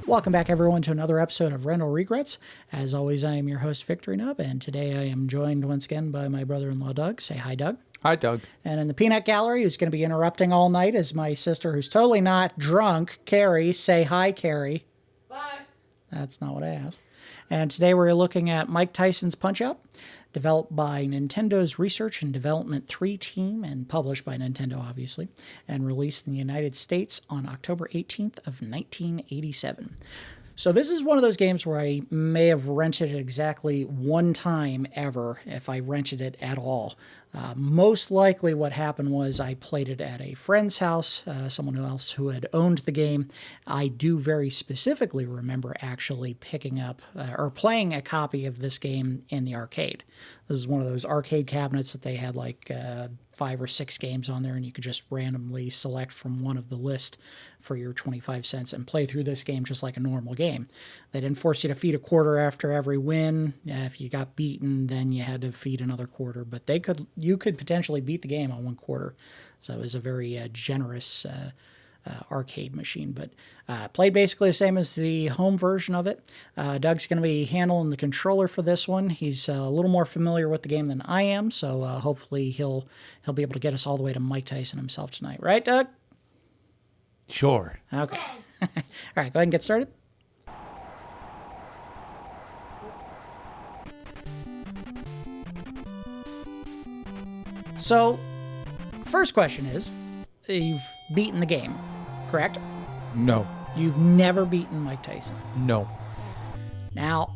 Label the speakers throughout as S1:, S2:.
S1: Welcome back, everyone, to another episode of Rental Regrets. As always, I am your host, Victory Nub, and today I am joined once again by my brother-in-law, Doug. Say hi, Doug.
S2: Hi, Doug.
S1: And in the peanut gallery, who's going to be interrupting all night, is my sister, who's totally not drunk, Carrie. Say hi, Carrie.
S3: Bye.
S1: That's not what I asked. And today we're looking at Mike Tyson's Punch-Out!, developed by Nintendo's Research and Development 3 team and published by Nintendo, obviously, and released in the United States on October 18th of 1987. So this is one of those games where I may have rented it exactly one time ever, if I rented it at all. Most likely what happened was I played it at a friend's house, someone else who had owned the game. I do very specifically remember actually picking up or playing a copy of this game in the arcade. This is one of those arcade cabinets that they had like 5 or 6 games on there, and you could just randomly select from one of the list for your 25 cents and play through this game just like a normal game. They didn't force you to feed a quarter after every win. If you got beaten, then you had to feed another quarter, but you could potentially beat the game on 1 quarter. So it was a very generous arcade machine, but played basically the same as the home version of it. Doug's going to be handling the controller for this one. He's a little more familiar with the game than I am, so hopefully he'll be able to get us all the way to Mike Tyson himself tonight. Right, Doug?
S2: Sure.
S1: Okay. All right, go ahead and get started. So, first question is, you've beaten the game, correct?
S2: No.
S1: You've never beaten Mike Tyson.
S2: No.
S1: Now,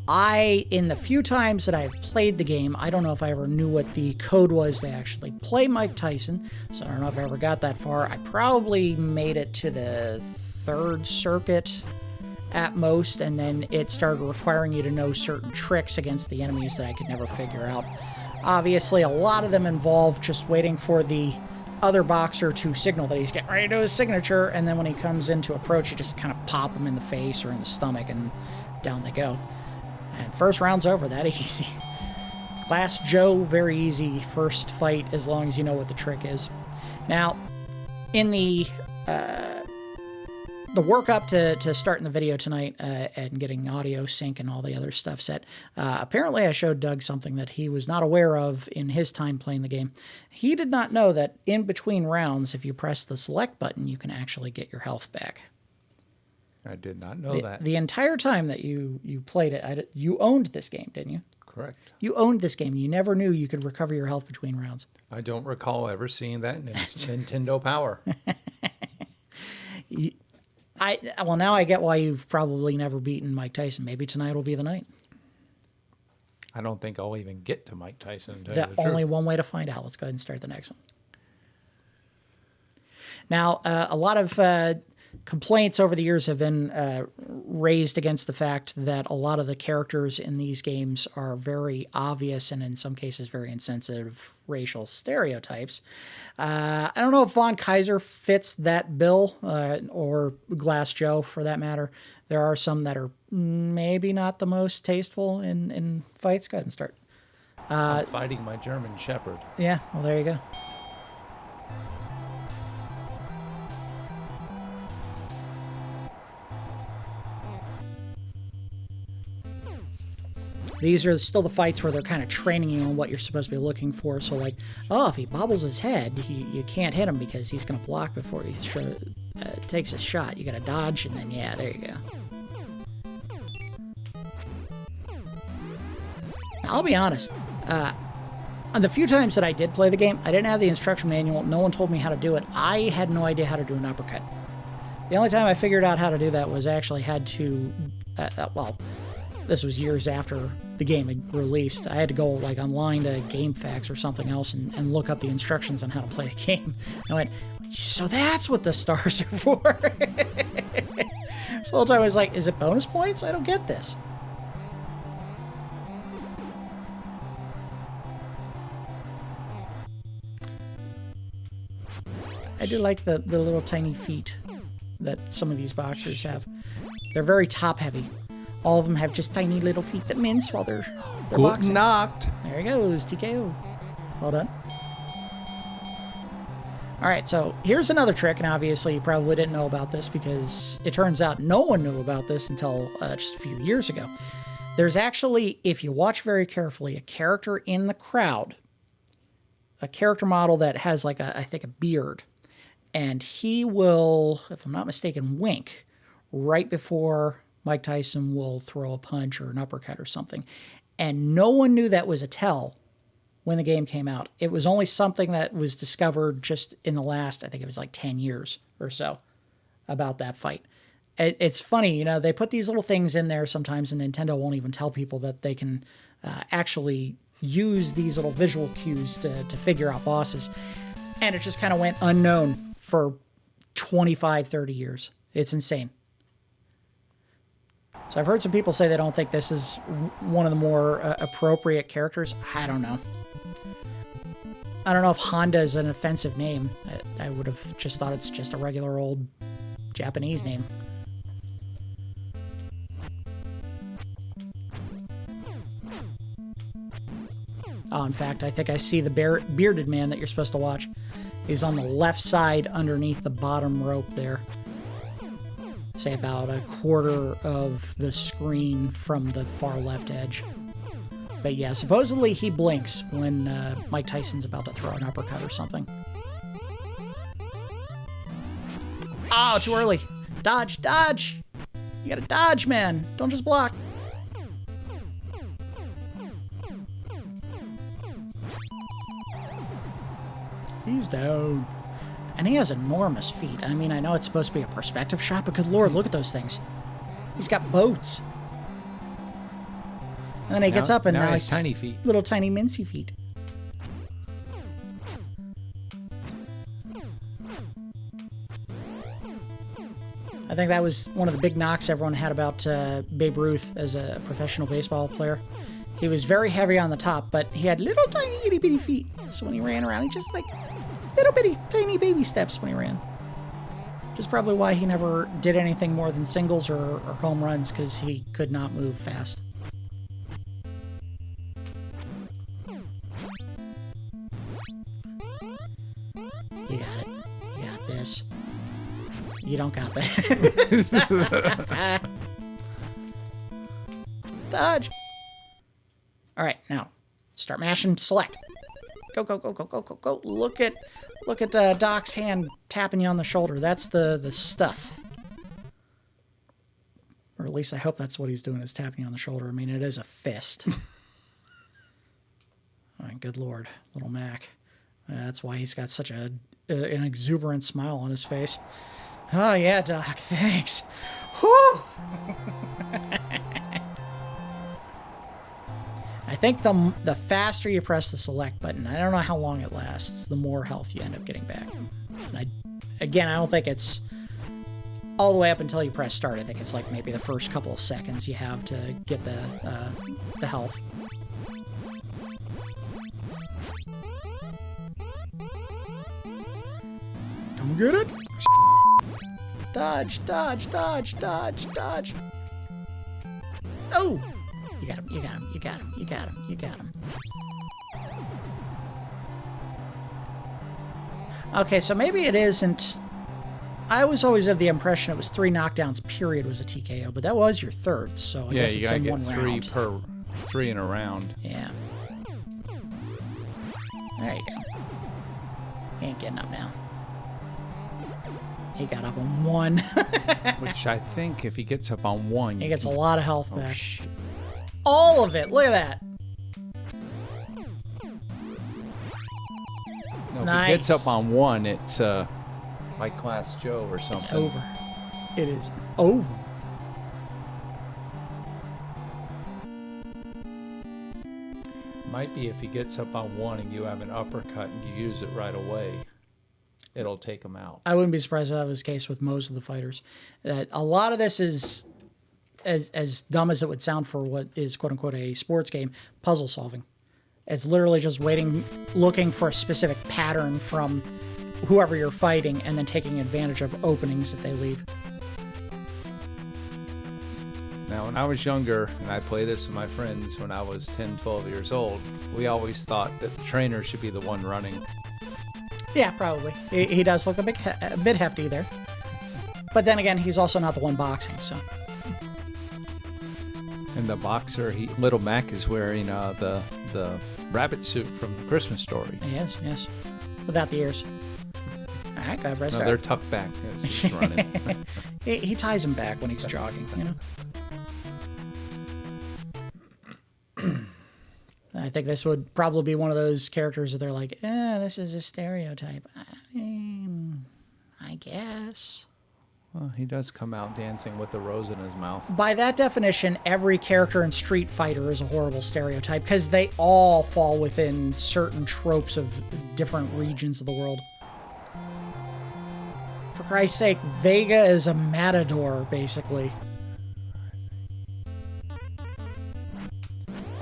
S1: in the few times that I've played the game, I don't know if I ever knew what the code was to actually play Mike Tyson, so I don't know if I ever got that far. I probably made it to the 3rd circuit at most, and then it started requiring you to know certain tricks against the enemies that I could never figure out. Obviously, a lot of them involve just waiting for the other boxer to signal that he's getting ready to do his signature, and then when he comes in to approach, you just kind of pop him in the face or in the stomach, and down they go. And first round's over, that easy. Class Joe, very easy first fight as long as you know what the trick is. Now, in the work up to starting the video tonight and getting audio sync and all the other stuff set, apparently I showed Doug something that he was not aware of in his time playing the game. He did not know that in between rounds, if you press the select button, you can actually get your health back.
S2: I did not know that.
S1: The entire time that you played it, you owned this game, didn't you?
S2: Correct.
S1: You owned this game. You never knew you could recover your health between rounds.
S2: I don't recall ever seeing that in Nintendo Power.
S1: Well, now I get why you've probably never beaten Mike Tyson. Maybe tonight will be the night.
S2: I don't think I'll even get to Mike Tyson.
S1: Only one way to find out. Let's go ahead and start the next one. Now, a lot of complaints over the years have been raised against the fact that a lot of the characters in these games are very obvious and in some cases very insensitive racial stereotypes. I don't know if Von Kaiser fits that bill or Glass Joe for that matter. There are some that are maybe not the most tasteful in fights. Go ahead and start.
S2: I'm fighting my German Shepherd.
S1: Yeah, well, there you go. These are still the fights where they're kind of training you on what you're supposed to be looking for. So like, if he bobbles his head, you can't hit him because he's going to block before he takes a shot. You got to dodge, and then, yeah, there you go. Now, I'll be honest. On the few times that I did play the game, I didn't have the instruction manual. No one told me how to do it. I had no idea how to do an uppercut. The only time I figured out how to do that was I actually had to, this was years after the game had released. I had to go like online to GameFAQs or something else and look up the instructions on how to play the game. I went, so that's what the stars are for. So the whole time I was like, is it bonus points? I don't get this. I do like the little tiny feet that some of these boxers have. They're very top heavy. All of them have just tiny little feet that mince while they're boxing.
S2: Knocked.
S1: There he goes, TKO. Well done. All right, so here's another trick, and obviously you probably didn't know about this because it turns out no one knew about this until just a few years ago. There's actually, if you watch very carefully, a character in the crowd, a character model that has like I think a beard, and he will, if I'm not mistaken, wink right before Mike Tyson will throw a punch or an uppercut or something. And no one knew that was a tell when the game came out. It was only something that was discovered just in the last, I think it was like 10 years or so, about that fight. It's funny, you know, they put these little things in there sometimes, and Nintendo won't even tell people that they can actually use these little visual cues to figure out bosses. And it just kind of went unknown for 25, 30 years. It's insane. So I've heard some people say they don't think this is one of the more appropriate characters. I don't know. I don't know if Honda is an offensive name. I would have just thought it's just a regular old Japanese name. Oh, in fact, I think I see the bearded man that you're supposed to watch. He's on the left side underneath the bottom rope there. Say about a quarter of the screen from the far left edge. But yeah, supposedly he blinks when Mike Tyson's about to throw an uppercut or something. Oh, too early. Dodge, dodge. You gotta dodge, man. Don't just block. He's down. And he has enormous feet. I mean, I know it's supposed to be a perspective shot, but good lord, look at those things. He's got boats. And then he gets up and now he's
S2: tiny feet.
S1: Little tiny mincy feet. I think that was one of the big knocks everyone had about Babe Ruth as a professional baseball player. He was very heavy on the top, but he had little tiny itty bitty feet. So when he ran around, he just like little bitty tiny baby steps when he ran. Which is probably why he never did anything more than singles or home runs, because he could not move fast. You got it. You got this. You don't got this. Dodge. All right, now start mashing select. Go, go, go, go, go, go, go. Look at Doc's hand tapping you on the shoulder. That's the stuff. Or at least I hope that's what he's doing, is tapping you on the shoulder. I mean, it is a fist. Oh, good lord, little Mac. That's why he's got such an exuberant smile on his face. Oh, yeah, Doc, thanks. Whew! I think the faster you press the select button, I don't know how long it lasts, the more health you end up getting back. And I don't think it's all the way up until you press start. I think it's like maybe the first couple of seconds you have to get the health. Come get it! Dodge, dodge, dodge, dodge, dodge. Oh! You got him, you got him, you got him, you got him, you got him. Okay, so maybe it isn't... I was always of the impression it was 3 knockdowns, period, was a TKO, but that was your third, so I guess it's in one round. Yeah, you gotta
S2: get 3 in a round.
S1: Yeah. There you go. He ain't getting up now. He got up on 1.
S2: Which I think if he gets up on 1...
S1: He gets a lot of health back.
S2: Shit.
S1: All of it! Look at that!
S2: No,
S1: nice.
S2: If he gets up on 1, it's like Class Joe or something.
S1: It's over. It is over.
S2: Might be if he gets up on 1 and you have an uppercut and you use it right away, it'll take him out.
S1: I wouldn't be surprised if that was the case with most of the fighters. That a lot of this is, as dumb as it would sound for what is quote-unquote a sports game, puzzle solving. It's literally just waiting, looking for a specific pattern from whoever you're fighting and then taking advantage of openings that they leave.
S2: Now, when I was younger, and I played this with my friends when I was 10, 12 years old, we always thought that the trainer should be the one running.
S1: Yeah, probably. He does look a bit hefty there. But then again, he's also not the one boxing, so.
S2: And the boxer, Little Mac is wearing the rabbit suit from the Christmas Story.
S1: Yes, yes. Without the ears. All right, God rest
S2: No, they're tucked back as he's running.
S1: He ties them back when he's jogging, you know. I think this would probably be one of those characters that they're like, this is a stereotype. I mean, I guess.
S2: Well, he does come out dancing with a rose in his mouth.
S1: By that definition, every character in Street Fighter is a horrible stereotype because they all fall within certain tropes of different regions of the world. For Christ's sake, Vega is a matador, basically.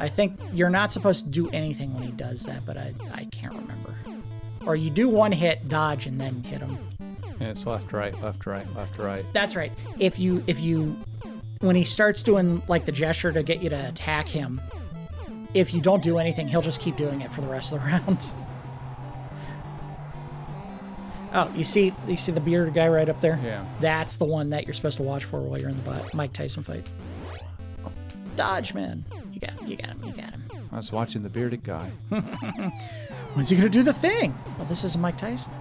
S1: I think you're not supposed to do anything when he does that, but I can't remember. Or you do one hit, dodge, and then hit him.
S2: And it's left, right, left, right, left, right.
S1: That's right. If you, when he starts doing like the gesture to get you to attack him, if you don't do anything, he'll just keep doing it for the rest of the round. Oh, you see the bearded guy right up there?
S2: Yeah.
S1: That's the one that you're supposed to watch for while you're in the Mike Tyson fight. Dodge, man. You got him.
S2: I was watching the bearded guy.
S1: When's he gonna do the thing? Well, this is Mike Tyson.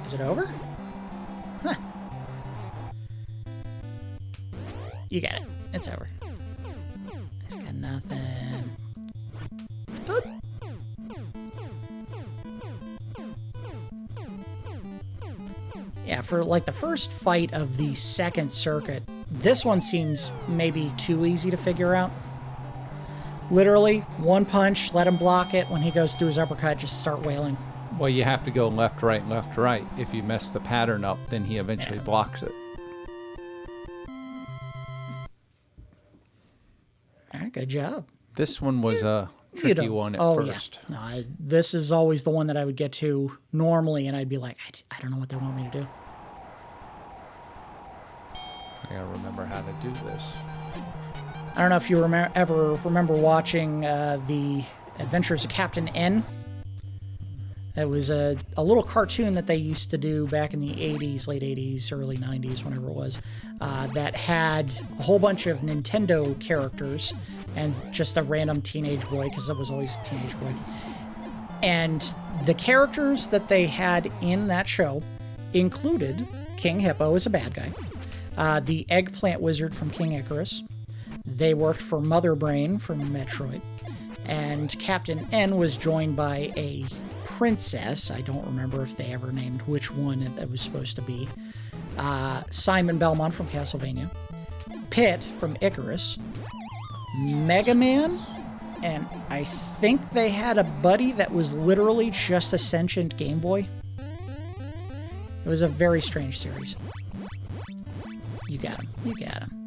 S1: Is it over? Huh. You got it. It's over. He's got nothing. Doop. Yeah, for like the first fight of the second circuit, this one seems maybe too easy to figure out. Literally, one punch, let him block it. When he goes to do his uppercut, just start wailing.
S2: Well, you have to go left, right, left, right. If you mess the pattern up, then he eventually blocks it.
S1: All right, good job.
S2: This one was a tricky one at first.
S1: Yeah. No, this is always the one that I would get to normally, and I'd be like, I don't know what they want me to do.
S2: I gotta remember how to do this.
S1: I don't know if you ever remember watching the Adventures of Captain N. It was a little cartoon that they used to do back in the 80s, late 80s, early 90s, whenever it was, that had a whole bunch of Nintendo characters and just a random teenage boy, because it was always a teenage boy. And the characters that they had in that show included King Hippo as a bad guy, the Eggplant Wizard from King Icarus. They worked for Mother Brain from Metroid. And Captain N was joined by a princess. I don't remember if they ever named which one it was supposed to be. Simon Belmont from Castlevania. Pit from Icarus. Mega Man. And I think they had a buddy that was literally just a sentient Game Boy. It was a very strange series. You got him. You got him.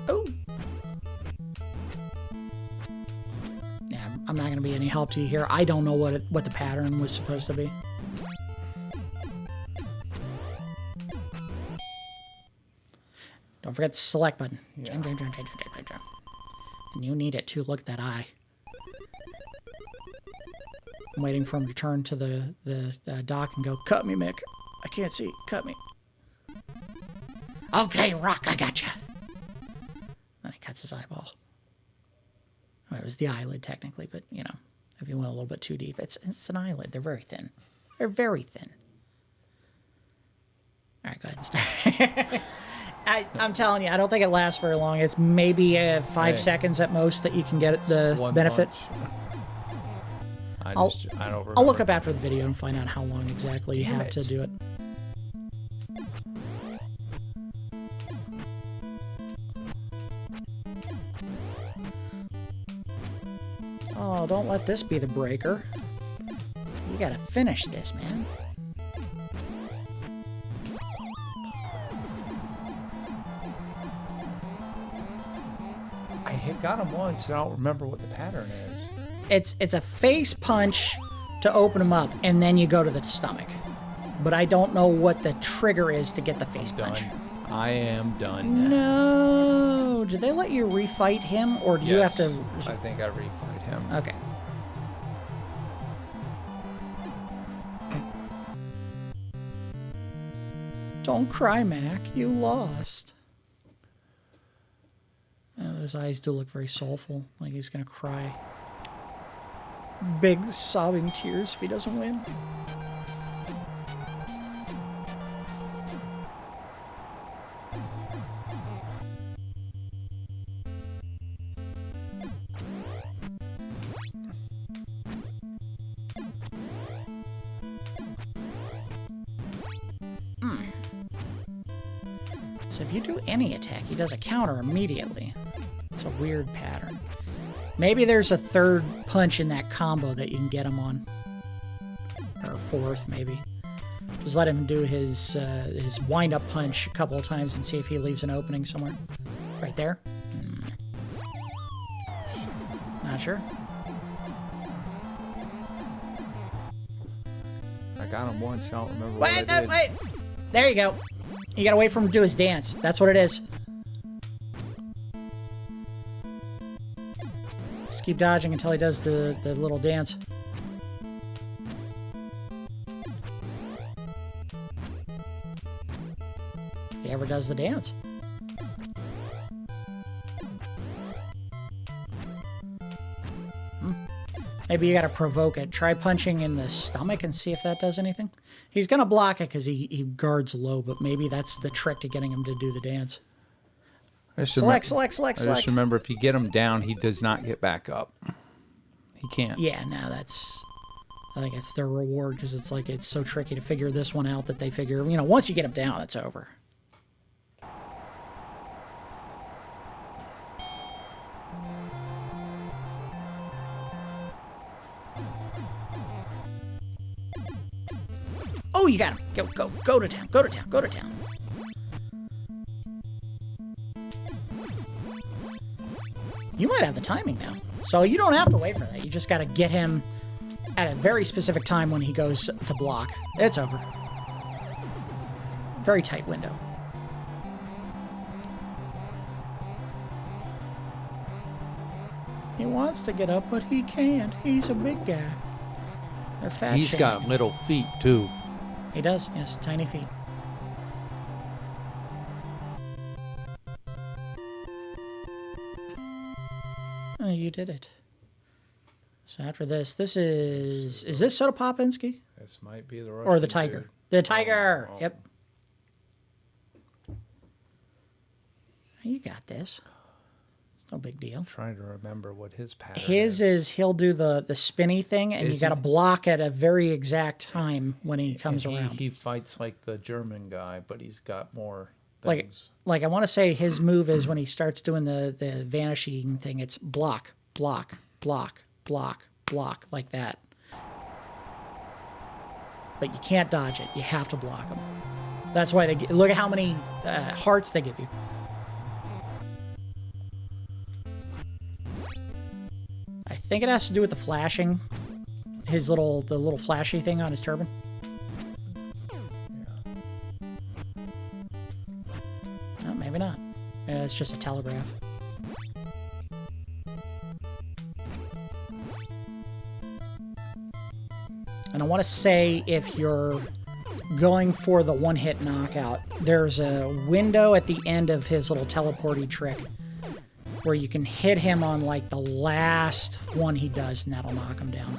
S1: Oh! Yeah, I'm not going to be any help to you here. I don't know what the pattern was supposed to be. Don't forget the select button.
S2: Yeah.
S1: Jam. And you need it too. Look at that eye. I'm waiting for him to turn to the dock and go, "Cut me, Mick. I can't see. Cut me." Okay, Rock, I gotcha. Then he cuts his eyeball. Well, it was the eyelid, technically, but, you know, if you went a little bit too deep, it's an eyelid. They're very thin. They're very thin. All right, go ahead and start. I'm telling you, I don't think it lasts very long. It's maybe 5 seconds at most that you can get the
S2: One
S1: benefit.
S2: I
S1: I'll
S2: don't remember.
S1: I'll look up after the video and find out how long exactly you have to do it. Oh, don't let this be the breaker. You gotta finish this, man.
S2: I got him once, and I don't remember what the pattern is.
S1: It's a face punch to open him up, and then you go to the stomach. But I don't know what the trigger is to get the face punch.
S2: I am done.
S1: No. Did they let you refight him, or do you have to?
S2: I think I refight him.
S1: Okay. Don't cry, Mac. You lost. Oh, those eyes do look very soulful, like he's gonna cry. Big sobbing tears if he doesn't win. So if you do any attack, he does a counter immediately. It's a weird pattern. Maybe there's a third punch in that combo that you can get him on. Or a fourth, maybe. Just let him do his wind-up punch a couple of times and see if he leaves an opening somewhere. Right there? Not sure.
S2: I got him once. I don't remember what I did.
S1: Wait! There you go. You gotta wait for him to do his dance. That's what it is. Just keep dodging until he does the little dance. If he ever does the dance. Maybe you gotta provoke it. Try punching in the stomach and see if that does anything. He's gonna block it because he guards low, but maybe that's the trick to getting him to do the dance. Select.
S2: I just remember if you get him down, he does not get back up. He can't.
S1: Yeah, no, I think it's their reward because it's like it's so tricky to figure this one out that they figure, once you get him down, it's over. Oh, you got him. Go to town. Go to town. You might have the timing now. So you don't have to wait for that. You just got to get him at a very specific time when he goes to block. It's over. Very tight window. He wants to get up, but he can't. He's a big guy. They're fat.
S2: He's got little feet, too.
S1: He does, yes. Tiny feet. Oh, you did it. So after this is this Soda Popinski?
S2: This might be the Russian
S1: or the tiger.
S2: Dude.
S1: The tiger.
S2: Oh.
S1: Yep. You got this. It's no big deal.
S2: I'm trying to remember what his pattern
S1: is he'll do the spinny thing, and you got to block at a very exact time when he comes around.
S2: He fights like the German guy, but he's got more
S1: things. Like I want to say his move is when he starts doing the vanishing thing, it's block, block, block, block, block, like that. But you can't dodge it. You have to block them. That's why look at how many hearts they give you. I think it has to do with the flashing. The little flashy thing on his turban. No, maybe not. Yeah, it's just a telegraph. And I want to say if you're going for the one-hit knockout, there's a window at the end of his little teleporty trick where you can hit him on like the last one he does, and that'll knock him down.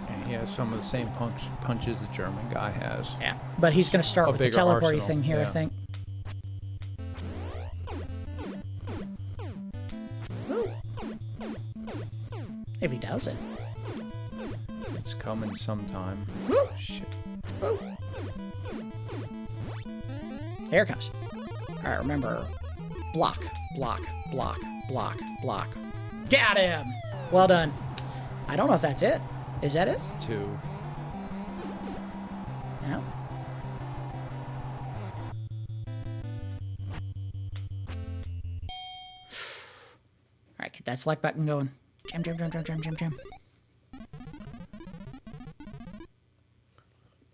S2: And he has some of the same punches the German guy has.
S1: Yeah, but he's going to start with the teleporty thing here, I think. Ooh. If he does it.
S2: It's coming sometime.
S1: Woo!
S2: Shit.
S1: Woo! Here it comes. All right, remember, block, block, block, block, block. Got him! Well done. I don't know if that's it. Is that it?
S2: It's 2.
S1: No. Get that select button going. Jam, jam, jam, jam, jam, jam, jam.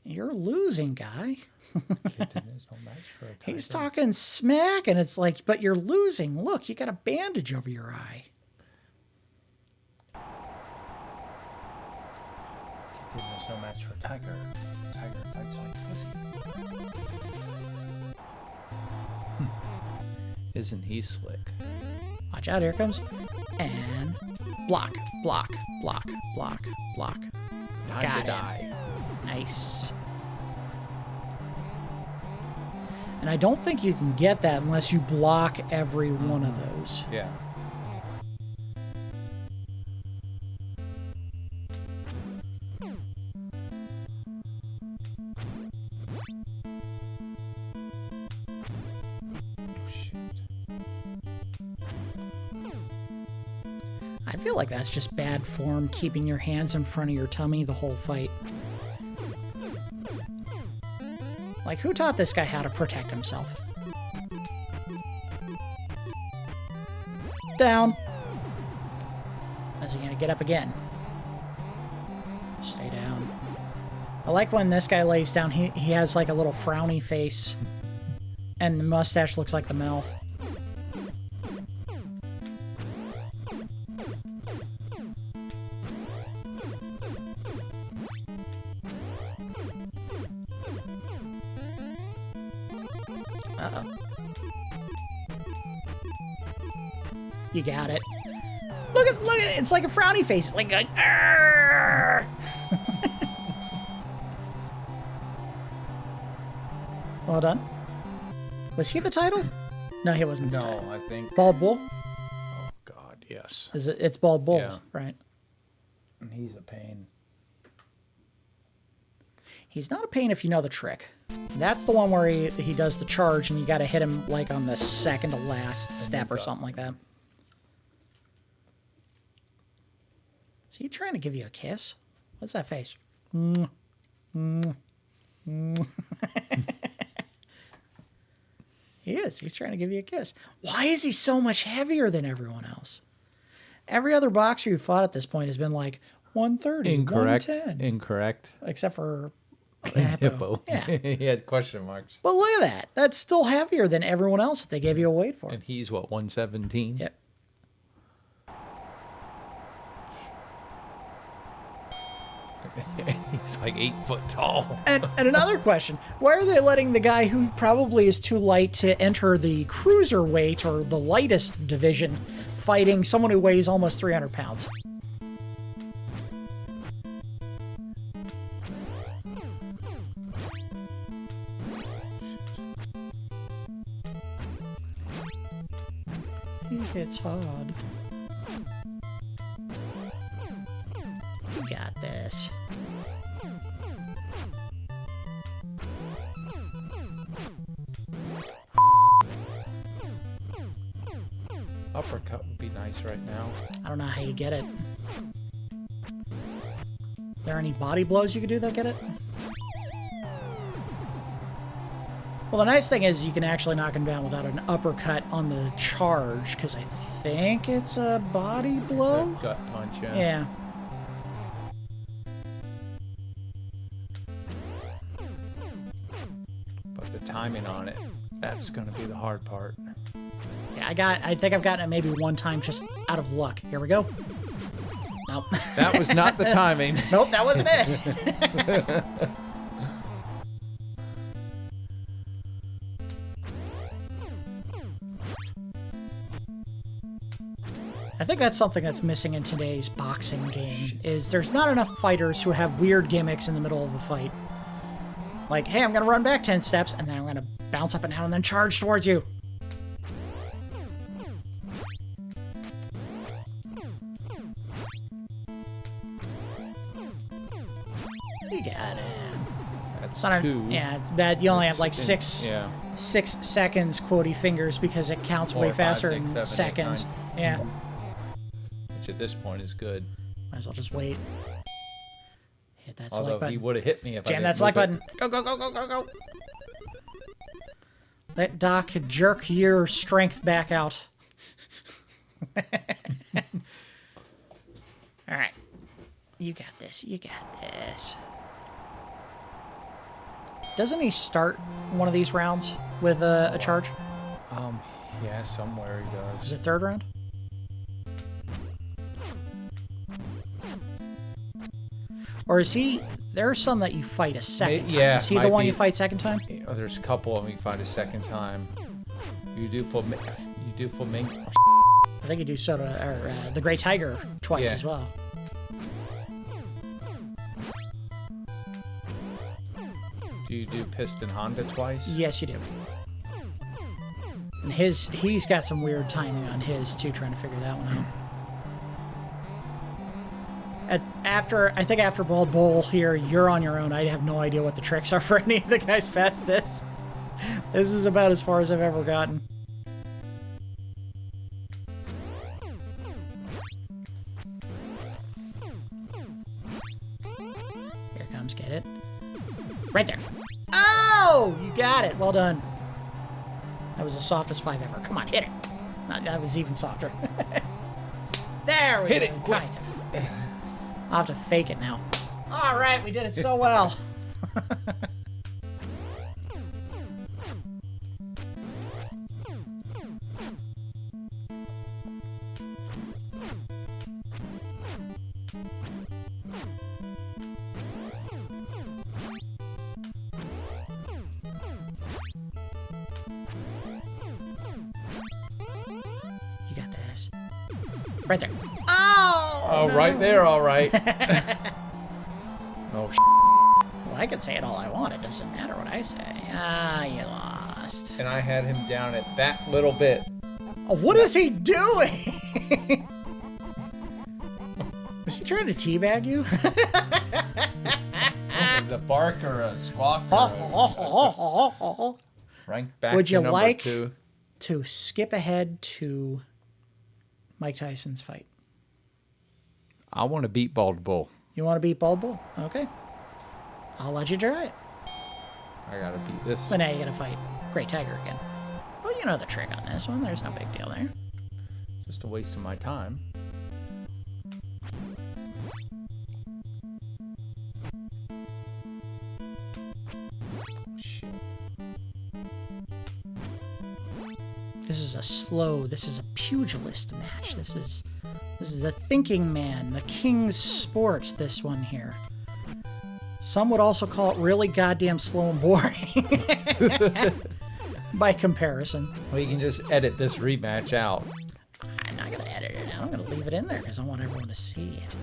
S1: You're losing, guy.
S2: There's no match for a tiger.
S1: He's talking smack, and it's like, but you're losing. Look, you got a bandage over your eye.
S2: There's no match for a tiger. Tiger fights like pussy. Isn't he slick?
S1: Watch out, here it comes. And block, block, block, block, block.
S2: Time
S1: Got
S2: to
S1: him.
S2: die.
S1: Nice. And I don't think you can get that unless you block every one of those.
S2: Yeah.
S1: I feel like that's just bad form, keeping your hands in front of your tummy the whole fight. Like, who taught this guy how to protect himself? Down. Is he gonna get up again? Stay down. I like when this guy lays down, he has like a little frowny face. And the mustache looks like the mouth. Uh-oh. You got it. Look at it. It's like a frowny face. It's like going, "Arr!" Well done. Was he the title? No, he wasn't the title.
S2: No, I think.
S1: Bald Bull?
S2: Oh God, yes.
S1: Is it? It's Bald Bull,
S2: Yeah.
S1: right?
S2: He's a pain.
S1: He's not a pain if you know the trick. That's the one where he does the charge and you got to hit him like on the second to last step or something like that. Is he trying to give you a kiss? What's that face? He is. He's trying to give you a kiss. Why is he so much heavier than everyone else? Every other boxer who fought at this point has been like 130,
S2: Incorrect.
S1: 110.
S2: Incorrect.
S1: Except for Hippo. Yeah.
S2: He had question marks.
S1: But look at that. That's still heavier than everyone else that they gave you a weight for.
S2: And he's what, 117?
S1: Yep.
S2: He's like 8 foot tall.
S1: And another question. Why are they letting the guy who probably is too light to enter the cruiserweight or the lightest division fighting someone who weighs almost 300 pounds? He hits hard. You got this.
S2: Uppercut would be nice right now.
S1: I don't know how you get it. Are there any body blows you could do that get it? Well, the nice thing is you can actually knock him down without an uppercut on the charge, because I think it's a body blow.
S2: It's a gut punch, yeah.
S1: Yeah.
S2: But the timing on it, that's going to be the hard part.
S1: Yeah, I think I've gotten it maybe one time just out of luck. Here we go. Nope.
S2: That was not the timing.
S1: Nope, that wasn't it. I think that's something that's missing in today's boxing game, is there's not enough fighters who have weird gimmicks in the middle of a fight. Like, hey, I'm going to run back 10 steps, and then I'm going to bounce up and down and then charge towards you. You got him.
S2: That's
S1: It's not
S2: two.
S1: yeah, it's bad. You only have like six
S2: Yeah.
S1: 6 seconds, quotey fingers, because it counts way
S2: 4, 5,
S1: faster
S2: 6,
S1: in
S2: 7, 8,
S1: seconds.
S2: 9.
S1: Yeah.
S2: Which at this point is good.
S1: Might as well just wait. Hit that select
S2: Although he
S1: button.
S2: would have hit me if I
S1: Jam
S2: didn't
S1: that select
S2: move it.
S1: button. Go, go, go, go, go, go. Let Doc jerk your strength back out. You got this. You got this. Doesn't he start one of these rounds with a charge?
S2: Yeah, somewhere he does.
S1: Is it third round? Or is he... There are some that you fight a second time.
S2: Yeah,
S1: is he the one you fight second time?
S2: Oh, there's a couple of them you fight a second time. You do flamingo.
S1: I think you do Soda or the Great Tiger twice as well.
S2: Do you do Piston Honda twice?
S1: Yes, you do. And he's got some weird timing on his too, trying to figure that one out. I think after Bald Bull here, you're on your own. I have no idea what the tricks are for any of the guys past this. This is about as far as I've ever gotten. Here comes, get it. Right there. Oh, you got it. Well done. That was the softest 5 ever. Come on, hit it. That was even softer. There we go.
S2: Hit it, quick.
S1: Kind of. I'll have to fake it now. All right, we did it so well. You got this. Right there. Oh, no.
S2: Right there, all right. Oh,
S1: Well, I can say it all I want. It doesn't matter what I say. Ah, you lost.
S2: and I had him down at that little bit.
S1: Oh, what is he doing? Is he trying to teabag you?
S2: Is a bark or a squawk? Rank back
S1: Would
S2: to
S1: you
S2: number
S1: like
S2: 2.
S1: to skip ahead to Mike Tyson's fight?
S2: I want to beat Bald Bull.
S1: You want to beat Bald Bull? Okay. I'll let you try it.
S2: I gotta beat this.
S1: But now you gotta fight Great Tiger again. Well, you know the trick on this one. There's no big deal there.
S2: Just a waste of my time. Shit.
S1: This is a pugilist match. This is the thinking man, the king's sport, this one here. Some would also call it really goddamn slow and boring. By comparison.
S2: Well, you can just edit this rematch out.
S1: I'm not going to edit it out. I'm going to leave it in there because I want everyone to see it.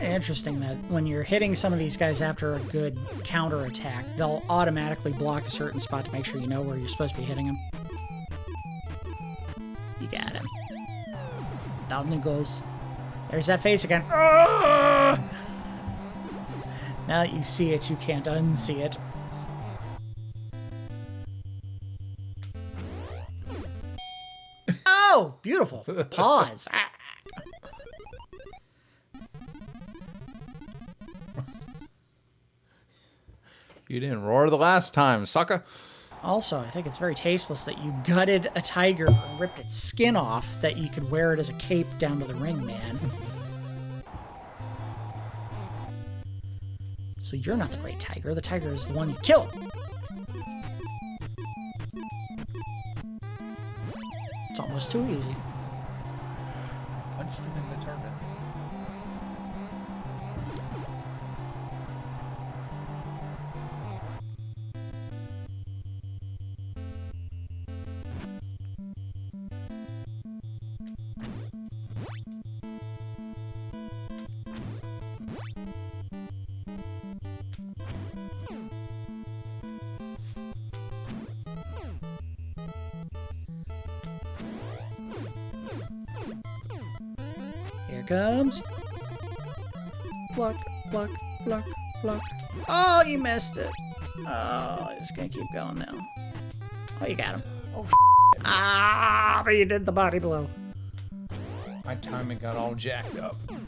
S1: Interesting that when you're hitting some of these guys after a good counter attack, they'll automatically block a certain spot to make sure you know where you're supposed to be hitting them. You got him. Down he goes. There's that face again. Now that you see it, you can't unsee it. Oh, beautiful. Pause.
S2: You didn't roar the last time, sucker.
S1: Also, I think it's very tasteless that you gutted a tiger and ripped its skin off that you could wear it as a cape down to the ring, man. So you're not the great tiger. The tiger is the one you killed. It's almost too easy.
S2: Punched him in the turban.
S1: Here comes. Block, block, block, block. Oh, you missed it. Oh, it's gonna keep going now. Oh, you got him.
S2: Oh,
S1: Ah, but you did the body blow.
S2: my timing got all jacked up.
S1: Here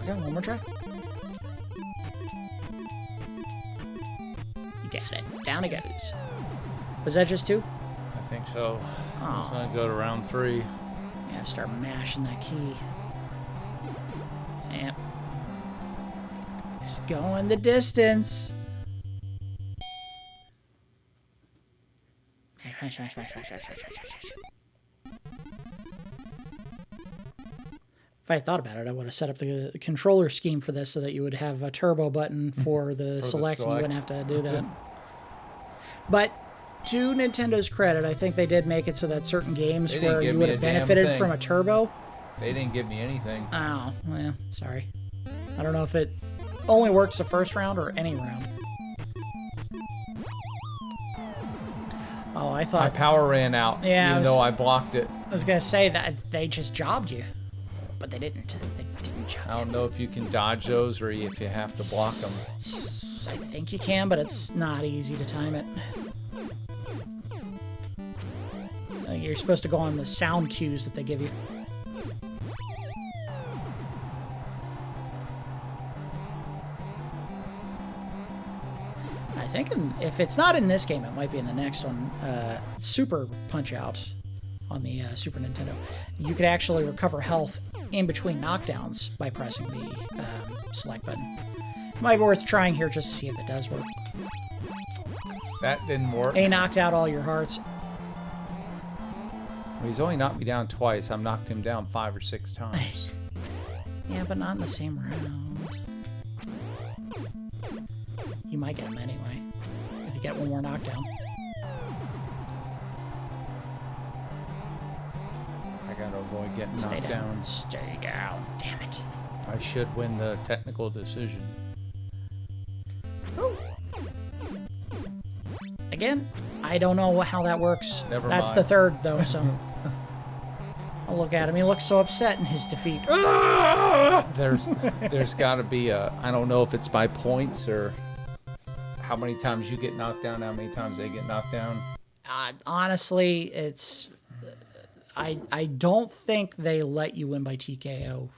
S1: we go, one more try. You got it. Down it goes. Was that just 2?
S2: I think so.
S1: Oh.
S2: It's gonna go to round 3.
S1: Yeah, start mashing that key. Yep. It's going the distance. If I had thought about it, I would have set up the controller scheme for this so that you would have a turbo button for the select, and you wouldn't have to do that. But to Nintendo's credit, I think they did make it so that certain games where you would have benefited from a turbo.
S2: They didn't give me anything.
S1: Oh, well, sorry. I don't know if it only works the first round or any round. Oh, I
S2: My
S1: thought...
S2: power ran out,
S1: Yeah,
S2: even though I blocked it.
S1: I was going to say that they just jobbed you. But they didn't. They didn't job
S2: I don't know if you can dodge those or if you have to block them.
S1: I think you can, but it's not easy to time it. You're supposed to go on the sound cues that they give you. I think if it's not in this game, it might be in the next one. Super Punch-Out on the Super Nintendo. You could actually recover health in between knockdowns by pressing the select button. Might be worth trying here just to see if it does work.
S2: That didn't work.
S1: He knocked out all your hearts.
S2: Well, he's only knocked me down twice. I've knocked him down 5 or 6 times.
S1: Yeah, but not in the same round. You might get him anyway, if you get one more knockdown.
S2: I gotta avoid getting
S1: Stay
S2: knocked
S1: down.
S2: down.
S1: Stay down. Damn it.
S2: I should win the technical decision.
S1: Ooh. Again, I don't know how that works.
S2: Never
S1: That's
S2: mind.
S1: the third, though, so... I'll look at him. He looks so upset in his defeat.
S2: There's got to be a, I don't know if it's by points or how many times you get knocked down, how many times they get knocked down.
S1: Honestly, it's... I don't think they let you win by TKO.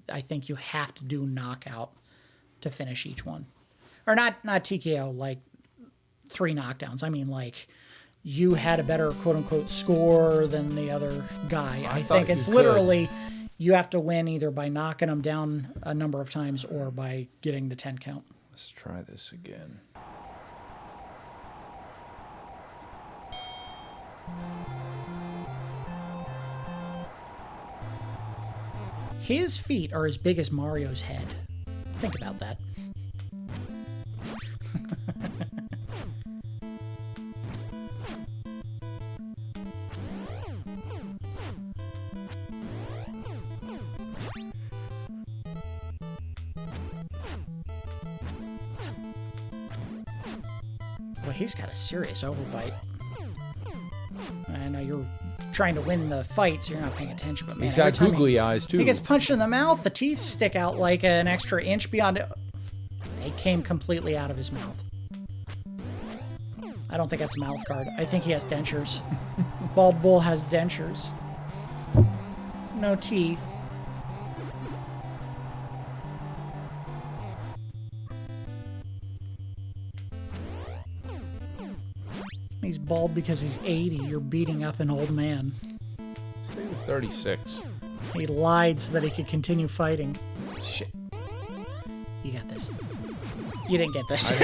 S1: I think you have to do knockout to finish each one. Or not TKO, like 3 knockdowns. I mean, like, you had a better quote-unquote score than the other guy. I think it's literally you have to win either by knocking them down a number of times or by getting the 10 count.
S2: Let's try this again.
S1: His feet are as big as Mario's head. Think about that. Well, he's got a serious overbite. I know you're trying to win the fight, so you're not paying attention. But man,
S2: He's got googly eyes too.
S1: he gets punched in the mouth, the teeth stick out like an extra inch beyond it. They came completely out of his mouth. I don't think that's a mouth guard. I think he has dentures. Bald Bull has dentures. No teeth. He's bald because he's 80. You're beating up an old man.
S2: He was 36.
S1: He lied so that he could continue fighting.
S2: Shit.
S1: You got this. You didn't get this.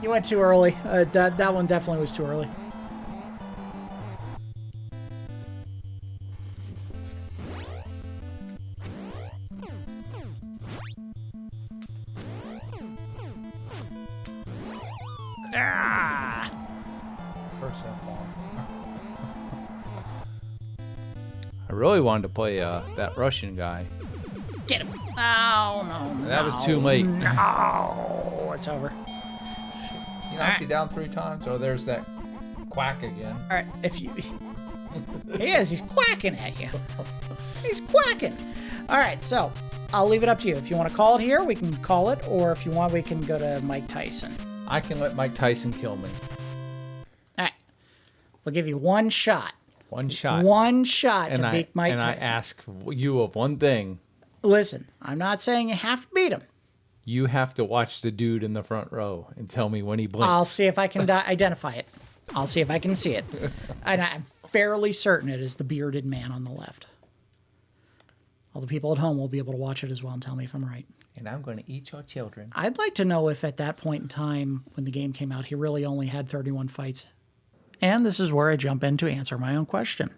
S1: You went too early. That one definitely was too early. Ah!
S2: First that long. I really wanted to play that Russian guy.
S1: Get him. Oh, no.
S2: That was too late.
S1: No. It's over.
S2: You knocked me down 3 times. Oh, there's that quack again.
S1: All right. If you... He is. He's quacking at you. He's quacking. All right, so I'll leave it up to you. If you want to call it here, we can call it, or if you want, we can go to Mike Tyson.
S2: I can let Mike Tyson kill me.
S1: All right. We'll give you one shot.
S2: One shot.
S1: One shot to beat Mike Tyson.
S2: And I ask you of one thing.
S1: Listen, I'm not saying you have to beat him.
S2: You have to watch the dude in the front row and tell me when he blinks.
S1: I'll see if I can identify it. I'll see if I can see it. And I'm fairly certain it is the bearded man on the left. All the people at home will be able to watch it as well and tell me if I'm right.
S2: And I'm going to eat your children.
S1: I'd like to know if at that point in time when the game came out, he really only had 31 fights. And this is where I jump in to answer my own question.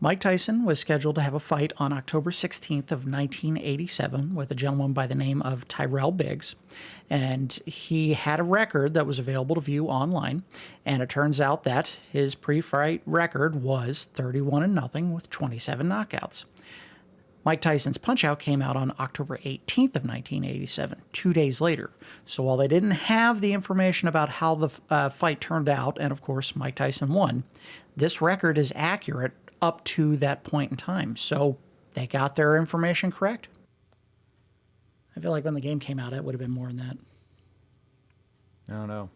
S1: Mike Tyson was scheduled to have a fight on October 16th of 1987 with a gentleman by the name of Tyrell Biggs. And he had a record that was available to view online. And it turns out that his pre-fight record was 31-0 with 27 knockouts. Mike Tyson's Punch-Out came out on October 18th of 1987, 2 days later. So while they didn't have the information about how the fight turned out, and of course Mike Tyson won, this record is accurate up to that point in time. So they got their information correct. I feel like when the game came out, it would have been more than that.
S2: I don't know.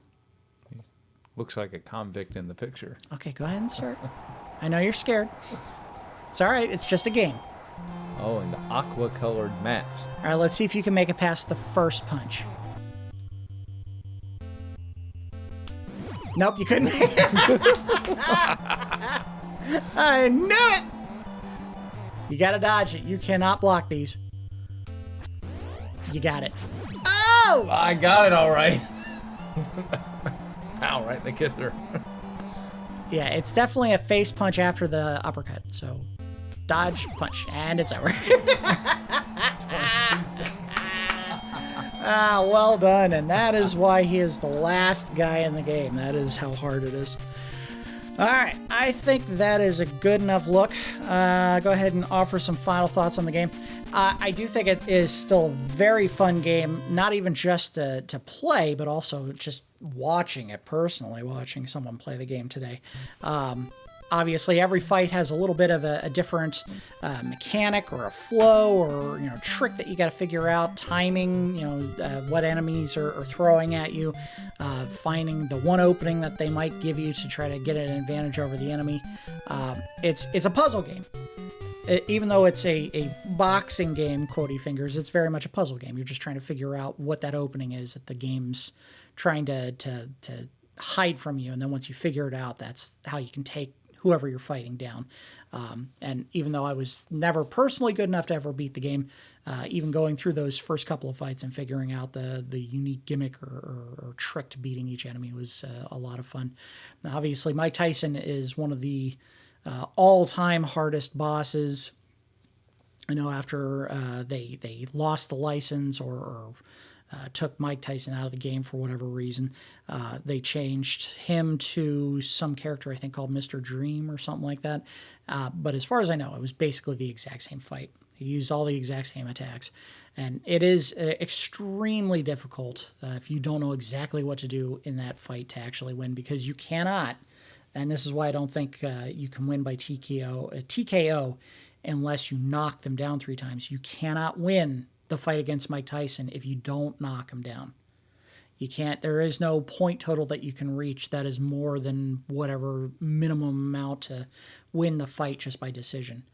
S2: He looks like a convict in the picture.
S1: Okay, go ahead and start. I know you're scared. It's all right. It's just a game.
S2: Oh, and the aqua-colored mat.
S1: All right, let's see if you can make it past the first punch. Nope, you couldn't. I knew it! You gotta dodge it. You cannot block these. You got it. Oh!
S2: I got it all right. Ow, right in the kisser.
S1: Yeah, it's definitely a face punch after the uppercut, so... Dodge, punch, and it's over. Well done. And that is why he is the last guy in the game. That is how hard it is. All right. I think that is a good enough look. Go ahead and offer some final thoughts on the game. I do think it is still a very fun game, not even just to play, but also just watching it personally, watching someone play the game today. Obviously, every fight has a little bit of a different mechanic or a flow or trick that you got to figure out. Timing, what enemies are throwing at you, finding the one opening that they might give you to try to get an advantage over the enemy. It's a puzzle game. Even though it's a boxing game, quotey fingers, it's very much a puzzle game. You're just trying to figure out what that opening is that the game's trying to hide from you, and then once you figure it out, that's how you can take whoever you're fighting down. And even though I was never personally good enough to ever beat the game, even going through those first couple of fights and figuring out the unique gimmick or trick to beating each enemy was a lot of fun. Now, obviously, Mike Tyson is one of the all-time hardest bosses. I know after they lost the license or took Mike Tyson out of the game for whatever reason. They changed him to some character, I think, called Mr. Dream or something like that. But as far as I know, it was basically the exact same fight. He used all the exact same attacks. And it is extremely difficult if you don't know exactly what to do in that fight to actually win, because you cannot, and this is why I don't think you can win by TKO unless you knock them down 3 times. You cannot win the fight against Mike Tyson if you don't knock him down. You can't, there is no point total that you can reach that is more than whatever minimum amount to win the fight just by decision.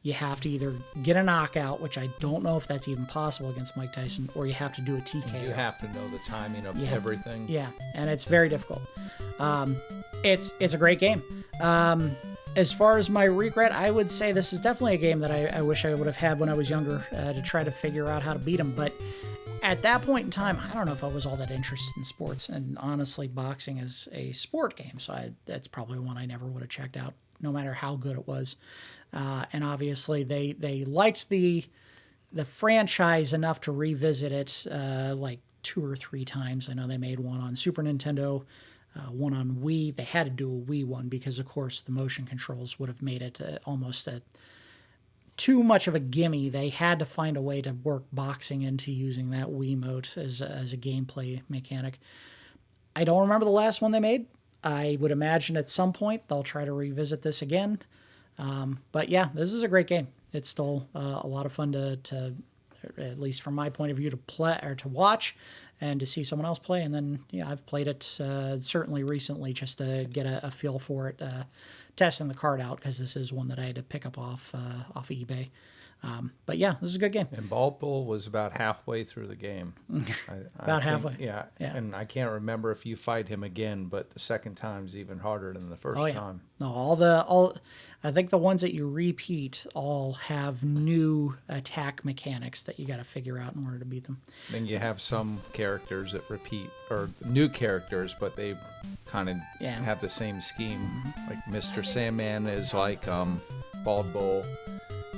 S1: You have to either get a knockout, which I don't know if that's even possible against Mike Tyson, or you have to do a TKO.
S2: You have to know the timing of everything.
S1: Yeah, and it's very difficult. It's a great game. As far as my regret, I would say this is definitely a game that I wish I would have had when I was younger to try to figure out how to beat him. But at that point in time, I don't know if I was all that interested in sports. And honestly, boxing is a sport game, so that's probably one I never would have checked out, no matter how good it was. And obviously, they liked the franchise enough to revisit it like 2 or 3 times. I know they made one on Super Nintendo, one on Wii. They had to do a Wii one because, of course, the motion controls would have made it almost too much of a gimme. They had to find a way to work boxing into using that Wiimote as a gameplay mechanic. I don't remember the last one they made. I would imagine at some point they'll try to revisit this again. But yeah, this is a great game. It's still a lot of fun to, at least from my point of view, to play or to watch and to see someone else play. And then, yeah, I've played it certainly recently just to get a feel for it, testing the card out, because this is one that I had to pick up off eBay. But yeah, this is a good game.
S2: And Bald Bull was about halfway through the game.
S1: About halfway.
S2: Yeah. And I can't remember if you fight him again, but the second time's even harder than the first time.
S1: No, I think the ones that you repeat all have new attack mechanics that you got to figure out in order to beat them.
S2: Then you have some characters that repeat, or new characters, but they kind of have the same scheme. Like Mr. Sandman is like Bald Bull.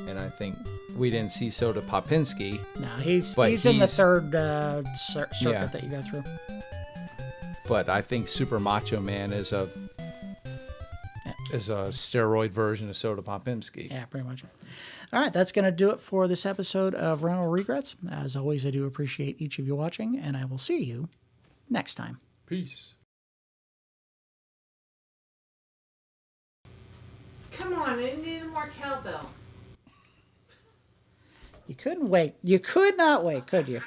S2: And I think we didn't see Soda Popinski.
S1: No, he's in the third circuit that you go through.
S2: But I think Super Macho Man is a steroid version of Soda Popinski.
S1: Yeah, pretty much. All right, that's going to do it for this episode of Rental Regrets. As always, I do appreciate each of you watching, and I will see you next time.
S2: Peace.
S3: Come on, I need more cowbell.
S1: You couldn't wait. You could not wait, could you?